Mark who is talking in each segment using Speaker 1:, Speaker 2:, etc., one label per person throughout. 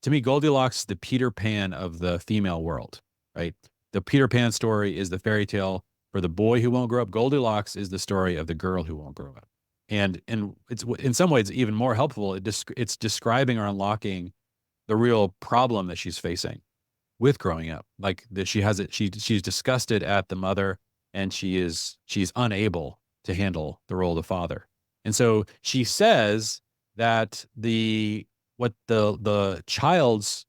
Speaker 1: to me, Goldilocks is the Peter Pan of the female world, right? The Peter Pan story is the fairy tale for the boy who won't grow up. Goldilocks is the story of the girl who won't grow up. And it's in some ways even more helpful. It's describing or unlocking the real problem that she's facing with growing up. Like that she has it, she's disgusted at the mother, and she's unable to handle the role of the father. And so she says that the child's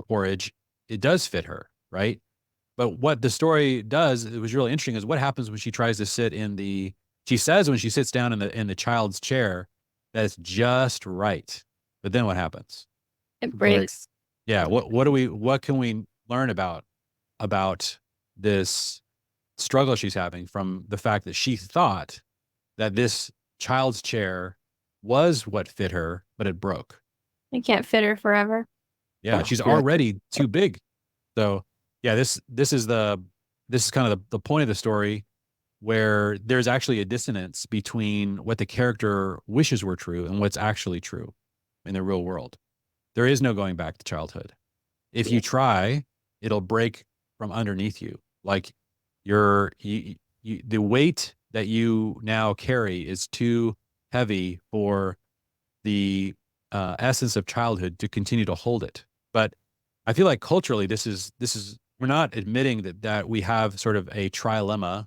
Speaker 1: origin, it does fit her, right? But what the story does, it was really interesting, is what happens when she tries to sit in the she says when she sits down in the child's chair that it's just right. But then what happens?
Speaker 2: It
Speaker 3: Right.
Speaker 2: breaks.
Speaker 1: Yeah, what can we learn about this struggle she's having from the fact that she thought that this child's chair was what fit her, but it broke.
Speaker 2: It can't fit her forever.
Speaker 1: Yeah, she's
Speaker 3: Yeah.
Speaker 1: already too big. So yeah, this is kind of the point of the story, where there's actually a dissonance between what the character wishes were true and what's actually true in the real world. There is no going back to childhood. If
Speaker 3: Yeah.
Speaker 1: you try, it'll break from underneath you. Like the weight that you now carry is too heavy for the essence of childhood to continue to hold it. But I feel like culturally, this is we're not admitting that we have sort of a trilemma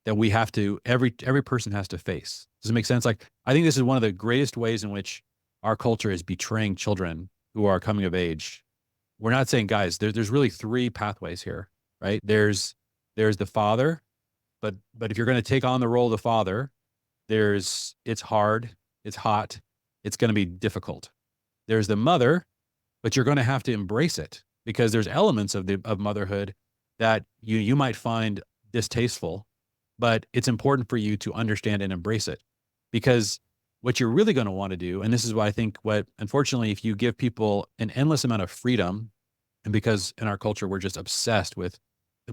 Speaker 1: that we have to every person has to face. Does it make sense? Like I think this is one of the greatest ways in which our culture is betraying children who are coming of age. We're not saying, guys, there's really three pathways here, right? There's the father, but if you're going to take on the role of the father, it's hard, it's hot, it's going to be difficult. There's the mother, but you're going to have to embrace it because there's elements of motherhood that you might find distasteful, but it's important for you to understand and embrace it. Because what you're really going to want to do, and this is why I think what unfortunately, if you give people an endless amount of freedom, and because in our culture we're just obsessed with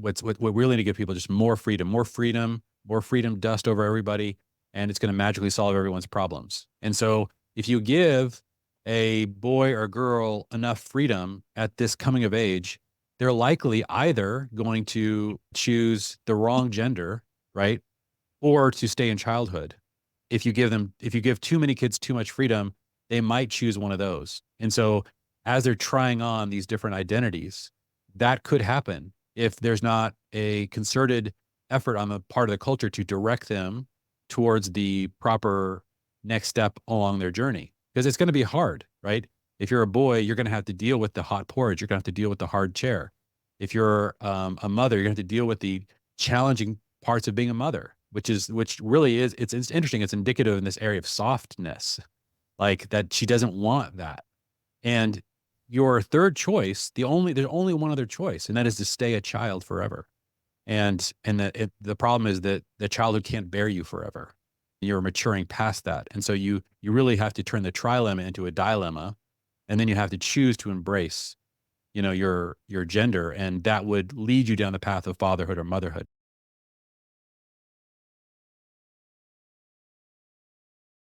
Speaker 1: what we really need to give people, just more freedom, more freedom, more freedom, dust over everybody, and it's going to magically solve everyone's problems. And so if you give a boy or girl enough freedom at this coming of age, they're likely either going to choose the wrong gender, right? Or to stay in childhood. If you give too many kids too much freedom, they might choose one of those. And so as they're trying on these different identities, that could happen if there's not a concerted effort on the part of the culture to direct them towards the proper next step along their journey. Because it's going to be hard, right? If you're a boy, you're going to have to deal with the hot porridge. You're going to have to deal with the hard chair. If you're a mother, you're going to have to deal with the challenging parts of being a mother, which really is it's interesting. It's indicative in this area of softness, like that she doesn't want that. And your third choice, there's only one other choice, and that is to stay a child forever. And the problem is that the childhood can't bear you forever. You're maturing past that, and so you really have to turn the trilemma into a dilemma, and then you have to choose to embrace, your gender, and that would lead you down the path of fatherhood or motherhood.